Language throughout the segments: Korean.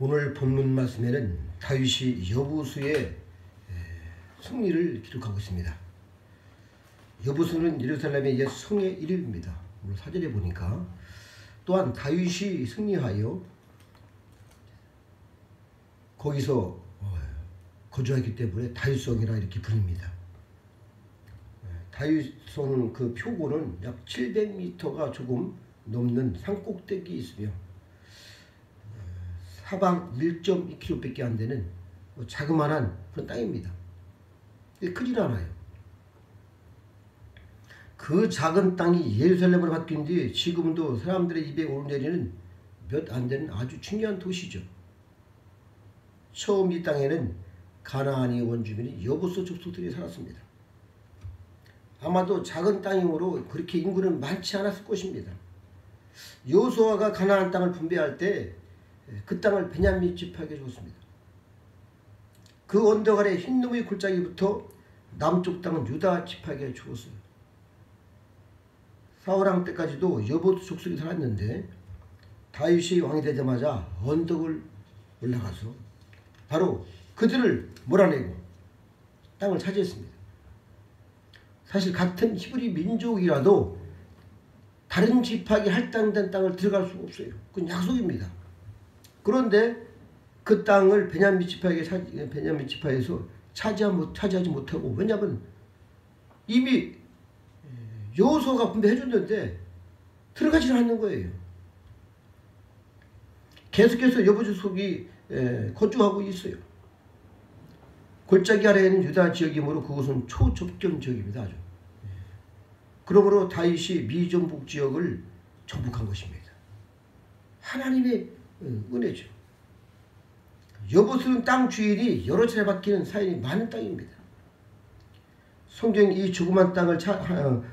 오늘 본문 말씀에는 다윗이 여부수의 승리를 기록하고 있습니다. 여부수는 예루살렘의 옛 성의 이름입니다. 오늘 사절에 보니까 또한 다윗이 승리하여 거기서 거주하기 때문에 다윗성이라 이렇게 부릅니다. 다윗성 그 표고는 약 700m가 조금 넘는 산꼭대기에 있으며 사방 1.2km밖에 안 되는 자그마한 그런 땅입니다. 크진 않아요. 그 작은 땅이 예루살렘으로 바뀐 뒤 지금도 사람들의 입에 오르내리는 몇 안 되는 아주 중요한 도시죠. 처음 이 땅에는 가나안의 원주민이 여부수 족속들이 살았습니다. 아마도 작은 땅이므로 그렇게 인구는 많지 않았을 것입니다. 여호수아가 가나안 땅을 분배할 때 그 땅을 베냐민 지파에게 줬습니다. 그 언덕 아래 흰놈의 골짜기부터 남쪽 땅은 유다 지파에게 주었어요. 사울왕 때까지도 여부수 족속이 살았는데 다윗이 왕이 되자마자 언덕을 올라가서 바로 그들을 몰아내고 땅을 차지했습니다. 사실 같은 히브리 민족이라도 다른 지파에게 할당된 땅을 들어갈 수 없어요. 그건 약속입니다. 그런데 그 땅을 베냐민 지파에서 차지하지 못하고, 왜냐하면 이미 여호수아가 분배해줬는데 들어가지는 않는 거예요. 계속해서 여부수 족속이 거주하고 있어요. 골짜기 아래에는 유다 지역이므로 그곳은 초접경 지역입니다. 아주. 그러므로 다윗이 미전북 지역을 정복한 것입니다. 하나님의 은혜죠. 여부수는 땅 주인이 여러 차례 바뀌는 사연이 많은 땅입니다. 성경이 이 조그만 땅을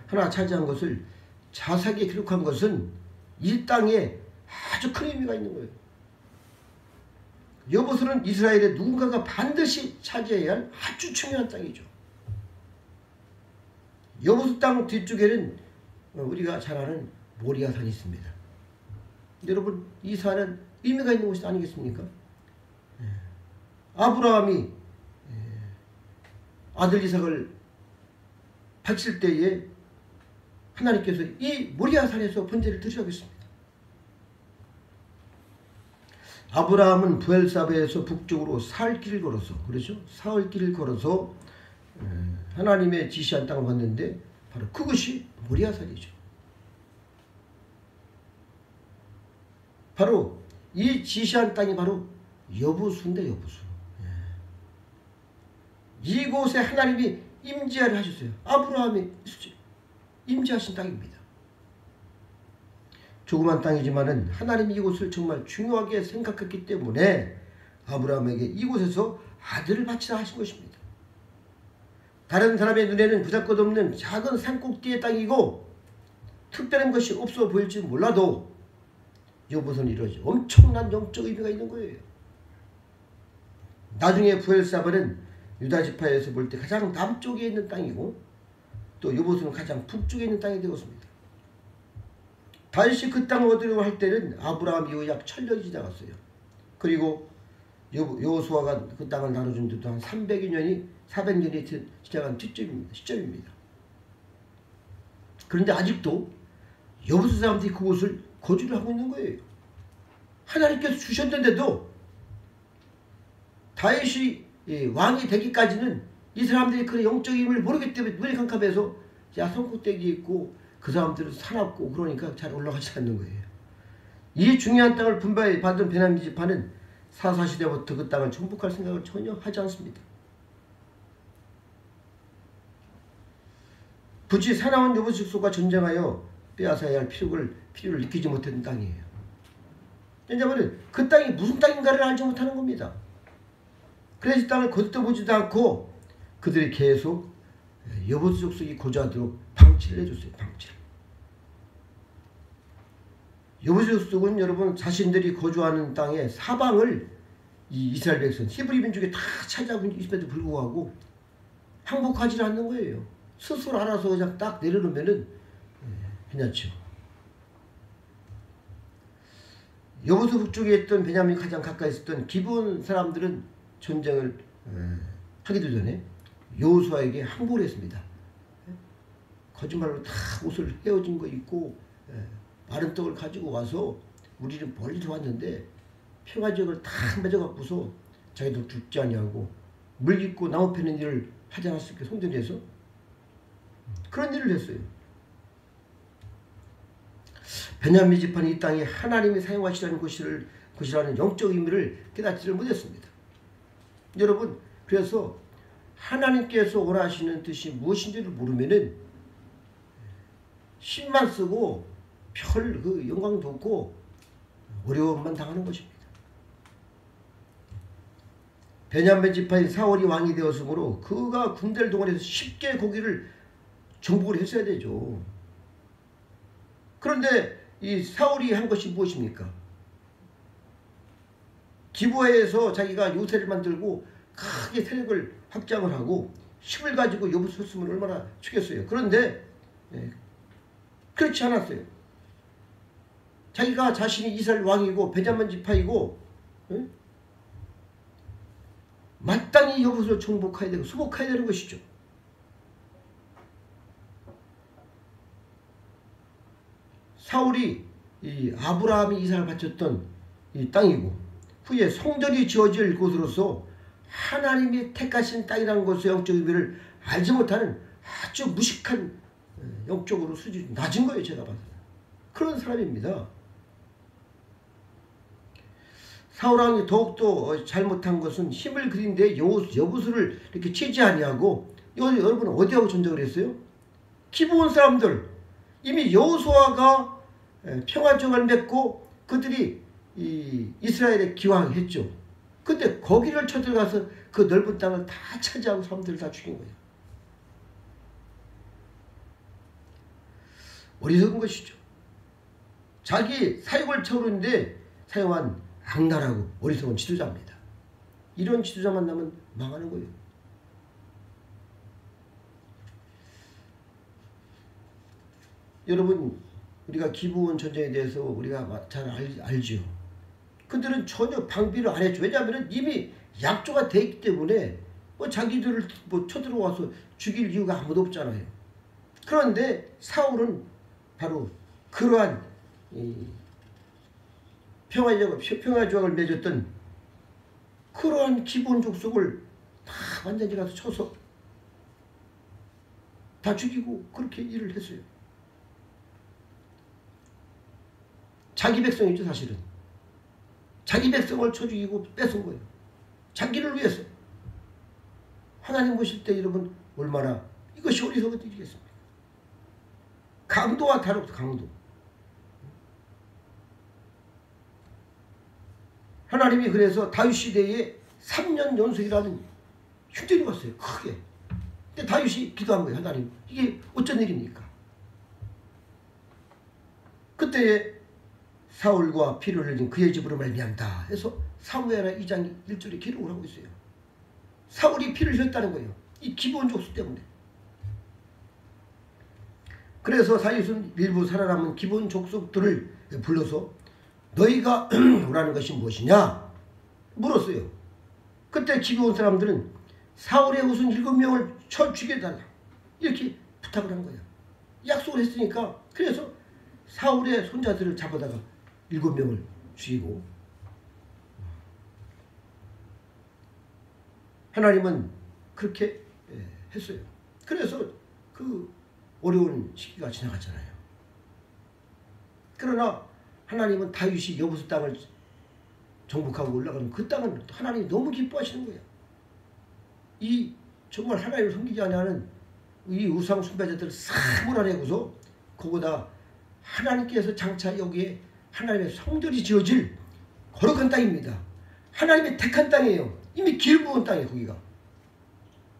하나 차지한 것을 자세하게 기록한 것은 이 땅에 아주 큰 의미가 있는 거예요. 여부수는 이스라엘의 누군가가 반드시 차지해야 할 아주 중요한 땅이죠. 여부수 땅 뒤쪽에는 우리가 잘 아는 모리아산이 있습니다. 여러분, 이 산은 의미가 있는 곳이 아니겠습니까? 아브라함이 아들 이삭을 바칠 때에 하나님께서 이 모리아산에서 번제를 드리라고 했습니다. 아브라함은 부엘사베에서 북쪽으로 사흘길을 걸어서, 그렇죠? 사흘길을 걸어서 하나님의 지시한 땅을 봤는데 바로 그것이 모리아산이죠. 바로 이 지시한 땅이 바로 여부수인데, 여부수. 이곳에 하나님이 임재하려 하셨어요. 아브라함이 임재하신 땅입니다. 조그만 땅이지만은 하나님이 이곳을 정말 중요하게 생각했기 때문에 아브라함에게 이곳에서 아들을 바치라 하신 것입니다. 다른 사람의 눈에는 그닥것없는 작은 산꼭대기의 땅이고 특별한 것이 없어 보일지 몰라도 여부수는 이러지 엄청난 영적 의미가 있는 거예요. 나중에 부엘사바는 유다 지파에서 볼 때 가장 남쪽에 있는 땅이고 또 여부수는 가장 북쪽에 있는 땅이 되었습니다. 다윗이 그 땅을 얻으려고 할 때는 아브라함 이후 약 1000년이 지나갔어요. 그리고 여호수아가 그 땅을 나눠준 데도 한 400년이 지나간 시점입니다. 그런데 아직도 여부수 사람들이 그곳을 거주를 하고 있는 거예요. 하나님께서 주셨는데도 다윗이 왕이 되기까지는 이 사람들이 그 영적인 힘을 모르기 때문에 눈이 캄캄해서 성꼭대기에 있고 그 사람들은 사납고 그러니까 잘 올라가지 않는 거예요. 이 중요한 땅을 분배받은 베냐민 지파는 사사시대부터 그 땅을 정복할 생각을 전혀 하지 않습니다. 굳이 사나운 여부수 족속과 전쟁하여 빼앗아야 할 필요를 느끼지 못했던 땅이에요. 왜냐하면 그 땅이 무슨 땅인가를 알지 못하는 겁니다. 그래서 이 땅을 거듭보지도 않고 그들이 계속 여부수 족속이 거주하도록 방치를 해줬어요. 방치를. 여부수 족속은 여러분 자신들이 거주하는 땅의 사방을 이 이스라엘 백성 히브리 민족이 다 차지하고 있음에도 불구하고 항복하지 않는 거예요. 스스로 알아서 그냥 딱 내려놓으면은 괜찮죠. 여보수 북쪽에 있던 베냐민이 가장 가까이 있었던 기브온 사람들은 전쟁을 하기도 전에 여호수아에게 항복을 했습니다. 거짓말로 다 옷을 헤어진 거 입고 마른 떡을 가지고 와서 우리는 멀리서 왔는데 평화지역을 다 맺어갖고서 자기들 죽지 아니하고 물 깃고 나무 패는 일을 하지 않았을까 성전에서 그런 일을 했어요. 베냐민 지파는 이 땅이 하나님이 사용하시라는 곳이라는 영적 의미를 깨닫지를 못했습니다. 여러분, 그래서 하나님께서 원하시는 뜻이 무엇인지를 모르면은 힘만 쓰고 별 그 영광도 없고 어려움만 당하는 것입니다. 베냐민 지파인 사울이 왕이 되었으므로 그가 군대를 동원해서 쉽게 거기를 정복을 했어야 되죠. 그런데 이 사울이 한 것이 무엇입니까? 기브아에서 자기가 요새를 만들고 크게 세력을 확장을 하고 힘을 가지고 여부수 섰으면 얼마나 좋겠어요. 그런데 그렇지 않았어요. 자기가 자신이 이스라엘 왕이고 베냐민 지파이고 마땅히 여부수를 정복해야 되고 수복해야 되는 것이죠. 사울이 이 아브라함이 이삭을 바쳤던 이 땅이고 후에 성전이 지어질 곳으로서 하나님이 택하신 땅이라는 것의 영적 의미를 알지 못하는 아주 무식한 영적으로 수준이 낮은 거예요. 제가 봐서 그런 사람입니다. 사울왕이 더욱더 잘못한 것은 힘을 그린데 여부수를 이렇게 치지 아니하고 여러분 어디하고 전쟁을 했어요? 기브온 사람들 이미 여호수아가 평화정을 맺고 그들이 이스라엘에 기왕했죠. 근데 거기를 쳐들어가서 그 넓은 땅을 다 차지하고 사람들을 다 죽인 거예요. 어리석은 것이죠. 자기 사역을 채우는데 사용한 악랄하고 어리석은 지도자입니다. 이런 지도자 만나면 망하는 거예요. 여러분, 우리가 기브온 전쟁에 대해서 우리가 잘 알죠. 그들은 전혀 방비를 안 했죠. 왜냐하면 이미 약조가 돼 있기 때문에 자기들을 쳐들어와서 죽일 이유가 아무도 없잖아요. 그런데 사울은 바로 그러한 평화조약을 맺었던 그러한 기브온 족속을 다 완전히 가서 쳐서 다 죽이고 그렇게 일을 했어요. 자기 백성이죠, 사실은. 자기 백성을 쳐 죽이고 뺏은 거예요. 자기를 위해서. 하나님 보실 때 여러분 얼마나 이것이 어리석은 일이겠습니까? 강도와 다릅니다. 강도. 하나님이 그래서 다윗 시대에 3년 연속이라는 흉전이 왔어요. 크게. 근데 다윗이 기도한 거예요. 하나님, 이게 어쩐 일입니까? 그때 사울과 피를 흘린 그의 집으로 말미암다 해서 사무엘하 2장 1절에 기록을 하고 있어요. 사울이 피를 흘렸다는 거예요. 이 기브온 족속 때문에. 그래서 다윗은 일부 살아남은 기브온 족속들을 불러서 너희가 원하는 것이 무엇이냐 물었어요. 그때 기브온 사람들은 사울의 우선 7명을 쳐 죽여달라 이렇게 부탁을 한 거예요. 약속을 했으니까. 그래서 사울의 손자들을 잡아다가 7명을 죽이고, 하나님은 그렇게 했어요. 그래서 그 어려운 시기가 지나갔잖아요. 그러나 하나님은 다윗이 여부수 땅을 정복하고 올라가는 그 땅은 하나님이 너무 기뻐하시는 거예요. 이 정말 하나님을 섬기지 않는 이 우상 숭배자들을 싹 몰아내고서 거기다 하나님께서 장차 여기에 하나님의 성전이 지어질 거룩한 땅입니다. 하나님의 택한 땅이에요. 이미 길 부은 땅이에요. 거기가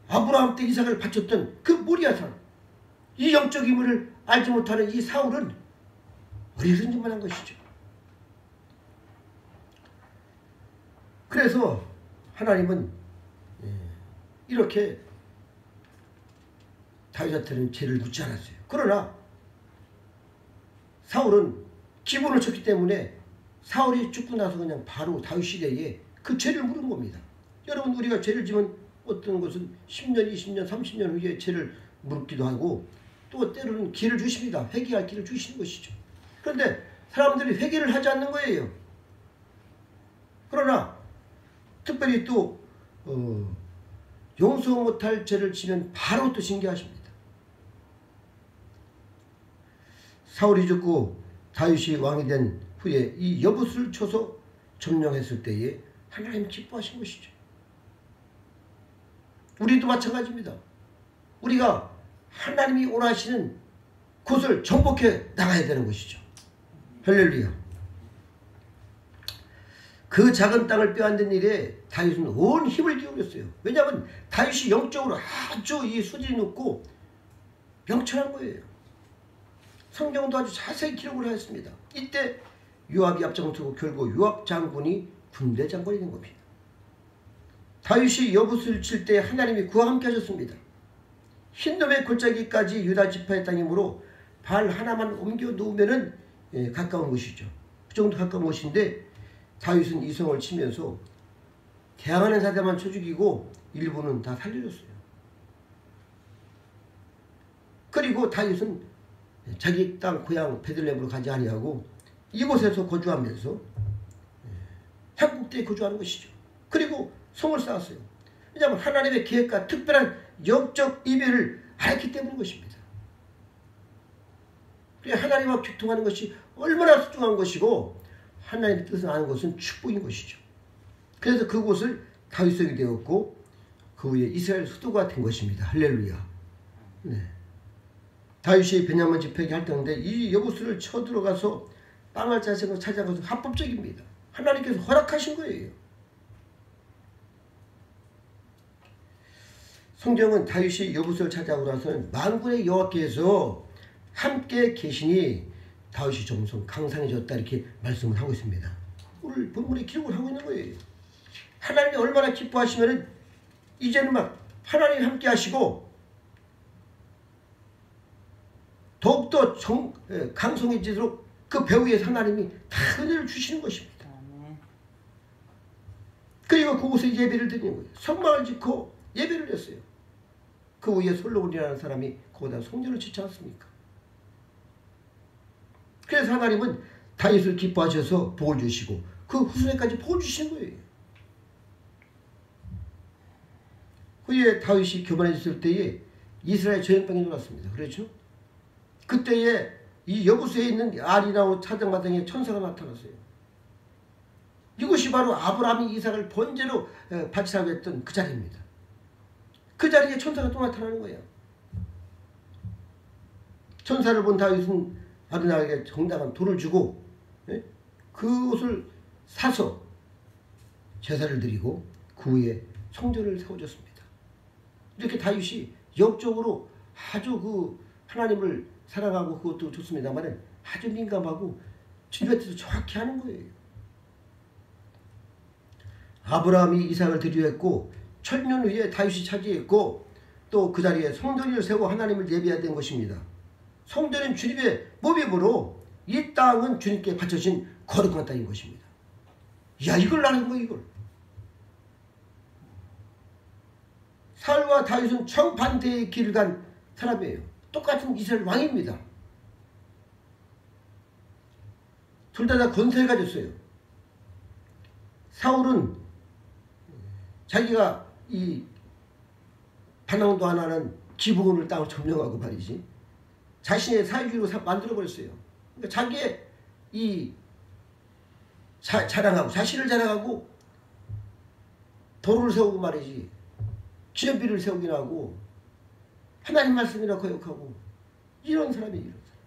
아브라함 때 이삭을 바쳤던 그 모리아 산. 이 영적 의미를 알지 못하는 이 사울은 어리석은짓만 한 것이죠. 그래서 하나님은 이렇게 다윗한테는 죄를 묻지 않았어요. 그러나 사울은 기분을 쳤기 때문에 사울이 죽고 나서 그냥 바로 다윗 시대에 그 죄를 물은 겁니다. 여러분, 우리가 죄를 지면 어떤 것은 10년, 20년, 30년 후에 죄를 물기도 하고 또 때로는 기회를 주십니다. 회개할 기회를 주시는 것이죠. 그런데 사람들이 회개를 하지 않는 거예요. 그러나 특별히 또 용서 못할 죄를 지면 바로 또 징계하십니다. 사울이 죽고 다윗이 왕이 된 후에 이 여봇을 쳐서 점령했을 때에 하나님 기뻐하신 것이죠. 우리도 마찬가지입니다. 우리가 하나님이 원하시는 곳을 정복해 나가야 되는 것이죠. 할렐루야. 그 작은 땅을 빼앗는 일에 다윗은 온 힘을 기울였어요. 왜냐하면 다윗이 영적으로 아주 이 수준이 높고 명철한 거예요. 성경도 아주 자세히 기록을 하였습니다. 이때 요압이 앞장을 서고 결국 요압 장군이 군대 장관이 된 겁니다. 다윗이 여봇을 칠 때 하나님이 그와 함께 하셨습니다. 흰놈의 골짜기까지 유다 지파의 땅이므로 발 하나만 옮겨 놓으면은 가까운 곳이죠. 그 정도 가까운 곳인데 다윗은 이 성을 치면서 대항하는 자들만 쳐 죽이고 일부는 다 살려줬어요. 그리고 다윗은 자기 땅 고향 베들레헴으로 가지 아니하고 이곳에서 거주하면서 한국대에 거주하는 것이죠. 그리고 성을 쌓았어요. 왜냐하면 하나님의 계획과 특별한 영적 이별을 알았기 때문인 것입니다. 하나님과 교통하는 것이 얼마나 소중한 것이고 하나님의 뜻을 아는 것은 축복인 것이죠. 그래서 그곳을 다윗성이 되었고 그 후에 이스라엘 수도가 된 것입니다. 할렐루야. 네. 다윗이 베냐민 지파에게 할당인데 이 여봇을 쳐들어가서 땅을 찾아간 것은 합법적입니다. 하나님께서 허락하신 거예요. 성경은 다윗이 여봇을 찾아오고 나서는 만군의 여호와께서 함께 계시니 다윗이 점점 강상해졌다 이렇게 말씀을 하고 있습니다. 오늘 본문에 기록을 하고 있는 거예요. 하나님이 얼마나 기뻐하시면은 이제는 막 하나님이 함께 하시고 더욱더 강성해지도록 그 배후에 하나님이 다 은혜를 주시는 것입니다. 그리고 그곳에 예배를 드리는 거예요. 성막을 짓고 예배를 했어요. 그 후에 솔로몬이라는 사람이 거기다 성전을 짓지 않습니까? 그래서 하나님은 다윗을 기뻐하셔서 복을 주시고 그 후손에까지 복을 주시는 거예요. 후에 다윗이 교만해졌을 때에 이스라엘 전염병이 일어났습니다. 그렇죠? 그때에 이 여부수에 있는 아리나오 사정마당에 천사가 나타났어요. 이것이 바로 아브라함이 이삭을 번제로 바치라고 했던 그 자리입니다. 그 자리에 천사가 또 나타나는 거예요. 천사를 본 다윗은 아브라함에게 정당한 돈을 주고 그것을 사서 제사를 드리고 그 후에 성전을 세워줬습니다. 이렇게 다윗이 영적으로 아주 그 하나님을 사랑하고 그것도 좋습니다만 아주 민감하고 주님의 뜻을 정확히 하는 거예요. 아브라함이 이삭을 드리려 했고 천년 후에 다윗이 차지했고 또 그 자리에 성전을 세우고 하나님을 예배해야 된 것입니다. 성전은 주님의 몸이므로 이 땅은 주님께 바쳐진 거룩한 땅인 것입니다. 야, 이걸 아는 거야, 이걸. 사울과 다윗은 정반대의 길을 간 사람이에요. 똑같은 이스라엘 왕입니다. 둘 다 권세를 가졌어요. 사울은 자기가 이 반항도 안 하는 기브온을 땅을 점령하고 말이지 자신의 사유지로 만들어버렸어요. 그러니까 자기의 이 자랑하고 자신을 자랑하고 도를 세우고 말이지 기념비를 세우긴 하고 하나님 말씀이라 거역하고 이런 사람이 이런 사람.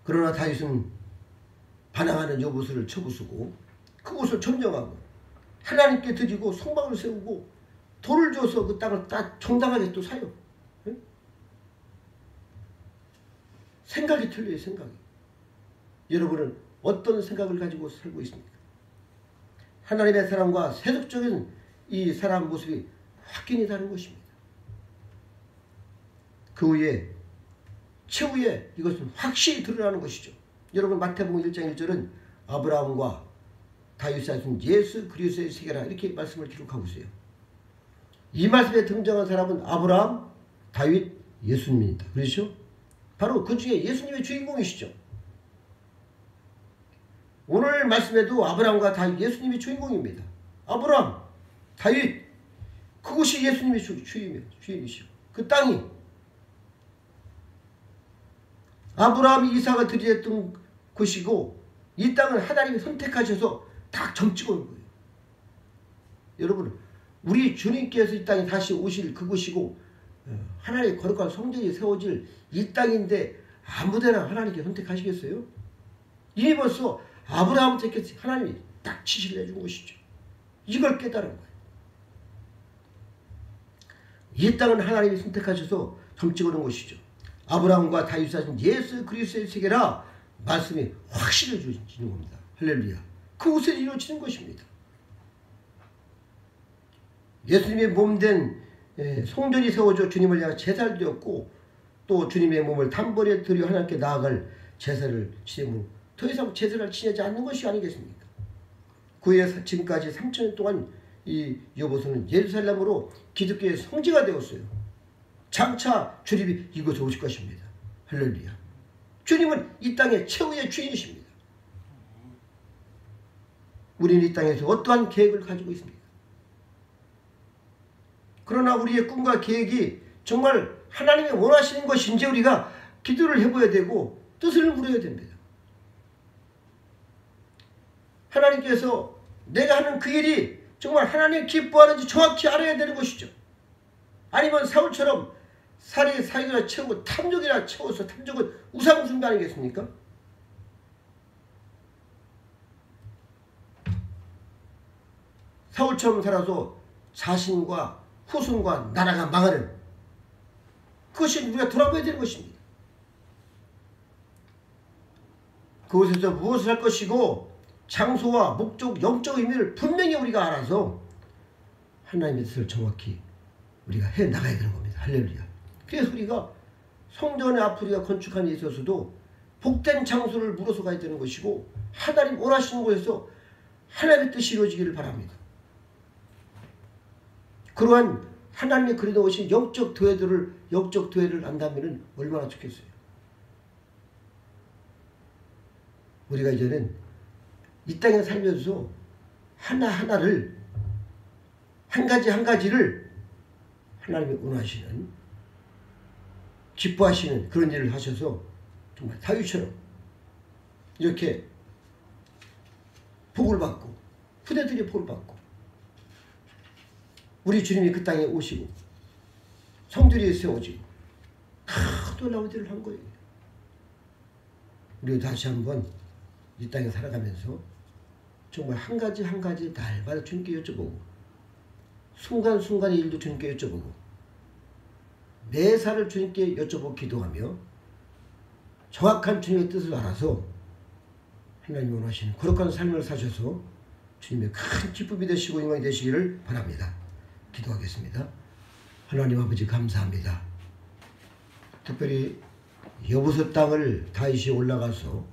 그러나 다윗은 반항하는 여봇을 쳐부수고 그곳을 점령하고 하나님께 드리고 성막을 세우고 돌을 줘서 그 땅을 딱 정당하게 또 사요. 응? 생각이 틀려요. 생각이. 여러분은 어떤 생각을 가지고 살고 있습니까? 하나님의 사람과 세속적인 이 사람 모습이 확연히 다른 것입니다. 그 후에 최후에 이것은 확실히 드러나는 것이죠. 여러분 마태복음 1장 1절은 아브라함과 다윗 사신 예수 그리스도의 세계라 이렇게 말씀을 기록하고 있어요. 이 말씀에 등장한 사람은 아브라함, 다윗, 예수님입니다. 그렇죠? 바로 그 중에 예수님의 주인공이시죠. 오늘 말씀에도 아브라함과 다윗, 예수님이 주인공입니다. 아브라함, 다윗, 그곳이 예수님의 주인이시고 그 땅이 아브라함이 이삭을 드렸던 곳이고 이 땅은 하나님이 선택하셔서 다 점찍어 놓은 거예요. 여러분 우리 주님께서 이 땅에 다시 오실 그곳이고 하나님의 거룩한 성전이 세워질 이 땅인데 아무데나 하나님께 선택하시겠어요? 이미 벌써 아브라함한테 하나님이 딱 지시를 해준 것이죠. 이걸 깨달은 거예요. 이 땅은 하나님이 선택하셔서 점찍어 놓은 것이죠. 아브라함과 다윗이 사신 예수 그리스도의 세계라 말씀이 확실해지는 겁니다. 할렐루야. 그곳에 이루어지는 것입니다. 예수님의 몸된 성전이 세워져 주님을 향해 제사를 드렸고 또 주님의 몸을 단번에 드려 하나님께 나아갈 제사를 지내므로 더 이상 제사를 지내지 않는 것이 아니겠습니까? 그의 지금까지 3,000년 동안 이 여보서는 예루살렘으로 기독교의 성지가 되었어요. 장차 주님이 이곳에 오실 것입니다. 할렐루야. 주님은 이 땅의 최후의 주인이십니다. 우리는 이 땅에서 어떠한 계획을 가지고 있습니까? 그러나 우리의 꿈과 계획이 정말 하나님이 원하시는 것인지 우리가 기도를 해봐야 되고 뜻을 물어야 됩니다. 하나님께서 내가 하는 그 일이 정말 하나님 기뻐하는지 정확히 알아야 되는 것이죠. 아니면 사울처럼 사기나 채우고 탐욕이나 채워서 탐욕은 우상숭배 아니겠습니까? 사울처럼 살아서 자신과 후손과 나라가 망하는 그것이 우리가 돌아봐야 되는 것입니다. 그곳에서 무엇을 할 것이고 장소와 목적, 영적 의미를 분명히 우리가 알아서 하나님의 뜻을 정확히 우리가 해나가야 되는 겁니다. 할렐루야. 그래서 우리가 성전의 앞으로 우리가 건축하는 데 있어서도 복된 장소를 물어서 가야 되는 것이고 하나님 원하시는 곳에서 하나님의 뜻이 이루어지기를 바랍니다. 그러한 하나님이 그려놓으신 영적 도회를 안다면 얼마나 좋겠어요. 우리가 이제는 이 땅에 살면서 하나하나를 한 가지를 하나님이 원하시는 기뻐하시는 그런 일을 하셔서 정말 다윗처럼 이렇게 복을 받고 후대들이 복을 받고 우리 주님이 그 땅에 오시고 성전이 세워지고 다 놀라운 일을 한 거예요. 우리가 다시 한번 이 땅에 살아가면서 정말 한 가지 날마다 주님께 여쭤보고 순간순간의 일도 주님께 여쭤보고 매사를 주님께 여쭤보고 기도하며 정확한 주님의 뜻을 알아서 하나님이 원하시는 거룩한 삶을 사셔서 주님의 큰 기쁨이 되시고 영광이 되시기를 바랍니다. 기도하겠습니다. 하나님 아버지 감사합니다. 특별히 여보서 땅을 다윗이 올라가서